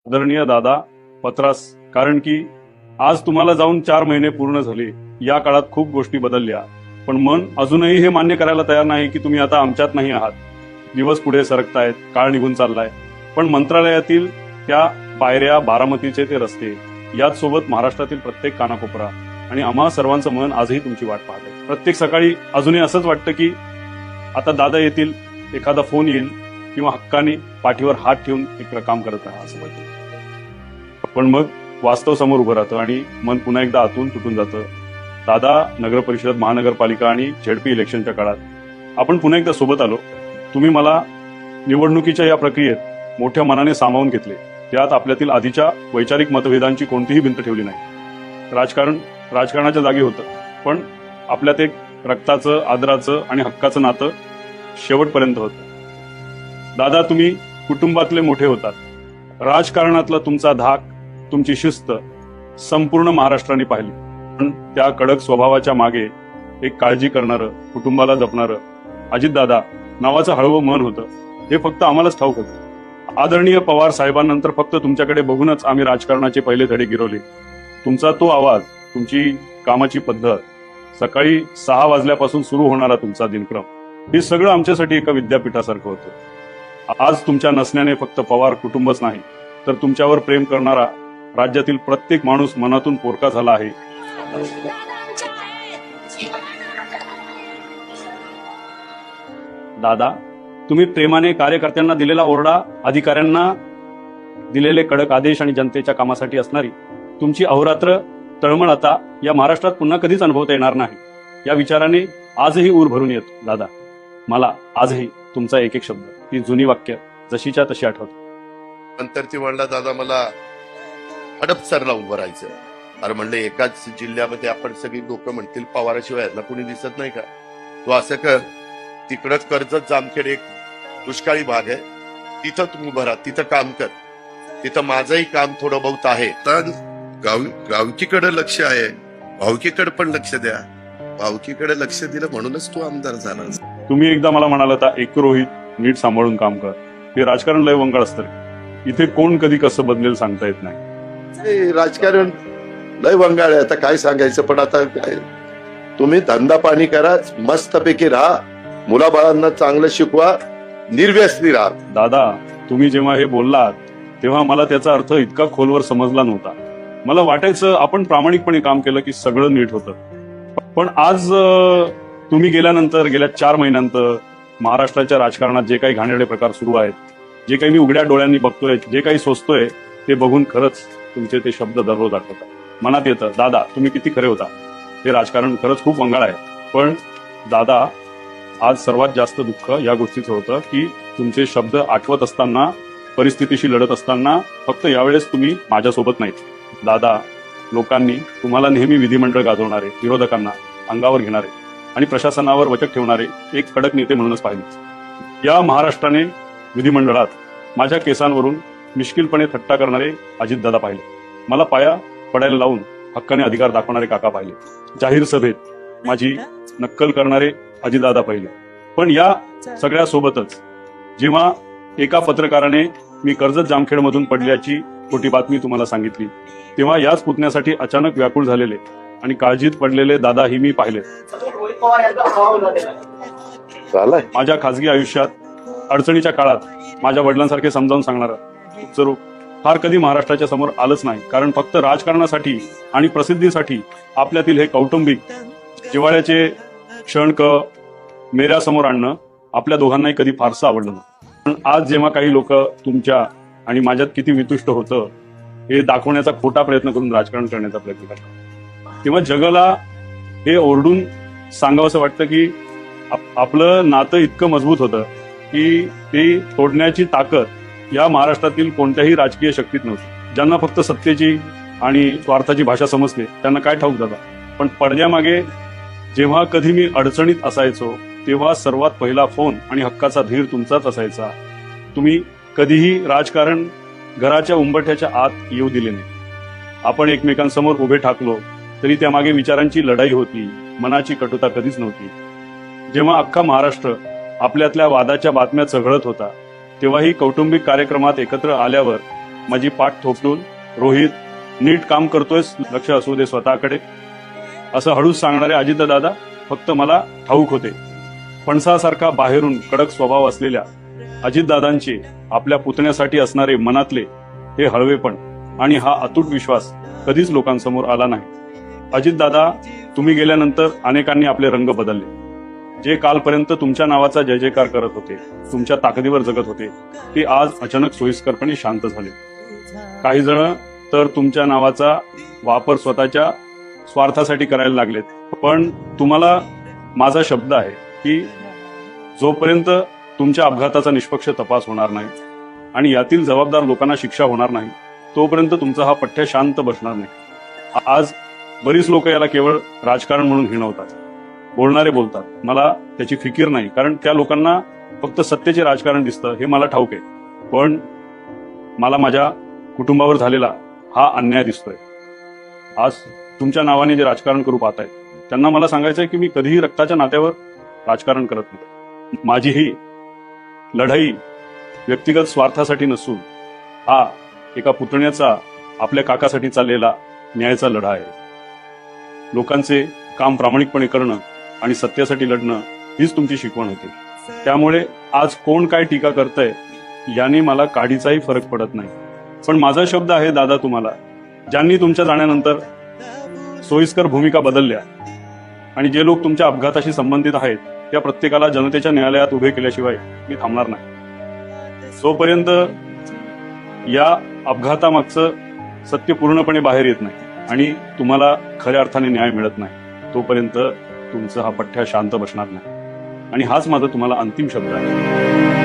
आदरणीय दादा पत्रास, कारण की आज तुम्हाला जाऊन 4 महिने पूर्ण झाले. या काळात खूप गोष्टी बदलल्या, पण मन अजूनही हे मान्य करायला तयार नाही की तुम्ही आता आमच्यात नाही आहात. दिवस पुढे सरकतायत, काळ निघून चाललाय, पण मंत्रालयातील त्या पायऱ्या, बारामतीचे ते रस्ते, याच सोबत महाराष्ट्रातील प्रत्येक कानाकोपरा आणि आम्हा सर्वांचं मन आजही तुमची वाट पाहत आहे. प्रत्येक सकाळी अजूनही असंच वाटतं की आता दादा येतील, एखादा फोन येईल किंवा हक्काने पाठीवर हात ठेवून एक काम करत राहा असं वाटतं. पण मग वास्तव समोर उभं राहतं आणि मन पुन्हा एकदा आतून तुटून जातं. दादा, नगर परिषद, महानगरपालिका आणि झेडपी इलेक्शनच्या काळात आपण पुन्हा एकदा सोबत आलो. तुम्ही मला निवडणुकीच्या या प्रक्रियेत मोठ्या मनाने सामावून घेतले. त्यात आपल्यातील आधीच्या वैचारिक मतभेदांची कोणतीही भिंत ठेवली नाही. राजकारण राजकारणाच्या जागी होतं, पण आपल्यात एक रक्ताचं, आदराचं आणि हक्काचं नातं शेवटपर्यंत होतं. दादा, तुम्ही कुटुंबातले मोठे होतात. राजकारणातला तुमचा धाक, तुमची शिस्त संपूर्ण महाराष्ट्राने पाहिली. पण त्या कडक स्वभावाच्या मागे एक काळजी करणारं, कुटुंबाला जपणारं अजितदादा नावाचं हळवं मन होतं. हे फक्त आम्हालाच ठाऊक होतं. आदरणीय पवार साहेबांनंतर फक्त तुमच्याकडे बघूनच आम्ही राजकारणाचे पहिले धडे गिरवले. तुमचा तो आवाज, तुमची कामाची पद्धत, सकाळी 6 वाजल्यापासून सुरू होणारा तुमचा दिनक्रम, हे सगळं आमच्यासाठी एका विद्यापीठासारखं होतं. आज तुमच्या नसण्याने फक्त पवार कुटुंबच नाही, तर तुमच्यावर प्रेम करणारा राज्यातील प्रत्येक माणूस मनातून पोरका झाला आहे. दादा, तुम्ही प्रेमाने कार्यकर्त्यांना दिलेला ओरडा, अधिकाऱ्यांना दिलेले कडक आदेश आणि जनतेच्या कामासाठी असणारी तुमची अहोरात्र तळमळ आता या महाराष्ट्रात पुन्हा कधीच अनुभवता येणार नाही. या विचाराने आजही ऊर भरून येतो. दादा, मला आजही तुमचा एक एक शब्द, ती जुनी वाक्य जशीच्या तशी आठवत. नंतर ती म्हणला, दादा मला हडपसरला उभं राहायचं. अरे म्हणलं, एकाच जिल्ह्यामध्ये आपण सगळी लोक म्हणतील पवाराशिवाय यातला कोणी दिसत नाही का? तू असं कर, तिकडं कर्जत जामखेड एक दुष्काळी भाग आहे, तिथं तुम्ही उभं राहा, तिथं काम कर. तिथं माझंही काम थोडं बहुत आहे. तर गावकीकडे लक्ष आहे, भावकीकडे पण लक्ष द्या. भावकीकडे लक्ष दिलं म्हणूनच तू आमदार झाला. तुम्ही एकदा मला म्हणाला होता, एक रोहित, नीट सांभाळून काम कर. हे राजकारण लय वंगाळ असतं. इथे कोण कधी कसं बदलेल सांगता येत नाही. राजकारण लय वंगाळ आहे, आता काय सांगायचं. पण आता काय, तुम्ही धंदा पाणी करा, मस्तपैकी राहा, मुलाबाळांना चांगलं शिकवा, निर्व्यसनी राहा. दादा, तुम्ही जेव्हा हे बोललात तेव्हा मला त्याचा अर्थ इतका खोलवर समजला नव्हता. मला वाटायचं आपण प्रामाणिकपणे काम केलं की सगळं नीट होतं. पण आज तुम्ही गेल्यानंतर, गेल्या 4 महिन्यानंतर महाराष्ट्राच्या राजकारणात जे काही घाणेरडे प्रकार सुरू आहेत, जे काही मी उघड्या डोळ्यांनी बघतोय, जे काही सोचतोय, ते बघून खरंच तुमचे ते शब्द दररोज आठवतात. मनात येतं, दादा तुम्ही किती खरे होता. हे राजकारण खरंच खूप वंगाळ आहे. पण दादा, आज सर्वात जास्त दुःख या गोष्टीचं होतं की तुमचे शब्द आठवत असताना, परिस्थितीशी लढत असताना, फक्त यावेळेस तुम्ही माझ्यासोबत नाहीत. दादा, लोकांनी तुम्हाला नेहमी विधिमंडळ गाजवणारे, विरोधकांना अंगावर घेणारे आणि प्रशासनावर वचक ठेवणारे एक कडक नेते म्हणूनच पाहिले. या महाराष्ट्राने विधिमंडळात माझ्या केसांवरून मिश्किलपणे थट्टा करणारे अजितदादा पाहिले. मला पाया पडायला लावून हक्काने अधिकार दाखवणारे काका पाहिले. जाहीर सभेत माझी नक्कल करणारे अजितदादा पाहिले. पण या सगळ्या सोबतच जेव्हा एका पत्रकाराने मी कर्जत जामखेडमधून पडल्याची खोटी बातमी तुम्हाला सांगितली, तेव्हा याच पुतण्यासाठी अचानक व्याकुळ झालेले आणि काळजीत पडलेले दादाही मी पाहिले. माझ्या खासगी आयुष्यात अडचणीच्या काळात माझ्या वडिलांसारखे समजावून सांगणारं स्वरूप फार कधी महाराष्ट्राच्या समोर आलंच नाही. कारण फक्त राजकारणासाठी आणि प्रसिद्धीसाठी आपल्यातील हे कौटुंबिक जिव्हाळ्याचे क्षण मेऱ्यासमोर आणणं आपल्या दोघांनाही कधी फारसं आवडलं नाही. पण आज जेव्हा काही लोक तुमच्या आणि माझ्यात किती वितुष्ट होतं हे दाखवण्याचा खोटा प्रयत्न करून राजकारण करण्याचा प्रयत्न करतात, तेव्हा जगाला हे ओरडून सांगावंसं वाटतं की आपलं नातं इतकं मजबूत होतं की ते तोडण्याची ताकद या महाराष्ट्रातील कोणत्याही राजकीय शक्तीत नव्हती. ज्यांना फक्त सत्तेची आणि स्वार्थाची भाषा समजते त्यांना काय ठाऊक जातं. पण पडद्यामागे जेव्हा कधी मी अडचणीत असायचो तेव्हा सर्वात पहिला फोन आणि हक्काचा धीर तुमचाच असायचा. तुम्ही कधीही राजकारण घराच्या उंबरठ्याच्या आत येऊ दिले नाही. आपण एकमेकांसमोर उभे ठाकलो तरी त्यामागे विचारांची लढाई होती, मनाची कटुता कधीच नव्हती. जेव्हा अख्खा महाराष्ट्र आपल्यातल्या वादाच्या बातम्या चघळत होता तेव्हाही कौटुंबिक कार्यक्रमात एकत्र आल्यावर माझी पाठ थोपटून, रोहित नीट काम करतोयस, लक्ष असू दे स्वतःकडे, असं हळूच सांगणारे अजितदादा फक्त मला ठाऊक होते. फणसासारखा बाहेरून कडक स्वभाव असलेल्या अजितदादांचे आपल्या पुतण्यासाठी असणारे मनातले हे हळवेपण आणि हा अतूट विश्वास कधीच लोकांसमोर आला नाही. अजितदादा, तुम्ही गेल्यानंतर अनेकांनी आपले रंग बदलले. जे कालपर्यंत तुमच्या नावाचा जय जयकार करत होते, तुमच्या ताकदीवर जगत होते, ते आज अचानक सोयीस्करपणे शांत झाले. काही जण तर तुमच्या नावाचा वापर स्वतःच्या स्वार्थासाठी करायला लागलेत. पण तुम्हाला माझा शब्द आहे की जोपर्यंत तुमच्या अपघाताचा निष्पक्ष तपास होणार नाही आणि यातील जबाबदार लोकांना शिक्षा होणार नाही, तोपर्यंत तुमचा हा पठ्ठ्या शांत बसणार नाही. आज बरीच लोक याला केवळ राजकारण म्हणून हिणवतात. बोलणारे बोलतात, मला त्याची फिकीर नाही, कारण त्या लोकांना फक्त सत्तेचे राजकारण दिसतं हे मला ठाऊक आहे. पण मला माझ्या कुटुंबावर झालेला हा अन्याय दिसतोय. आज तुमच्या नावाने जे राजकारण करू पाहतायत त्यांना मला सांगायचंय की मी कधीही रक्ताच्या नात्यावर राजकारण करत नाही. माझी ही लढाई व्यक्तिगत स्वार्थासाठी नसून हा एका पुतण्याचा आपल्या काकासाठी चाललेला न्यायाचा लढा आहे. लोकांचे काम प्रामाणिकपणे करणं आणि सत्यासाठी लढणं हीच तुमची शिकवण होती. त्यामुळे आज कोण काय टीका करतंय याने मला काडीचाही फरक पडत नाही. पण माझा शब्द आहे दादा तुम्हाला, ज्यांनी तुमच्या जाण्यानंतर सोयीस्कर भूमिका बदलल्या आणि जे लोक तुमच्या अपघाताशी संबंधित आहेत त्या प्रत्येकाला जनतेच्या न्यायालयात उभे केल्याशिवाय मी थांबणार नाही. जोपर्यंत या अपघातामागचं सत्य पूर्णपणे बाहेर येत नाही आणि तुम्हाला खऱ्या अर्थाने न्याय मिळत नाही, तोपर्यंत तुमचा हा पठ्ठ्या शांत बसणार नाही. आणि हाच माझा तुम्हाला अंतिम शब्द आहे.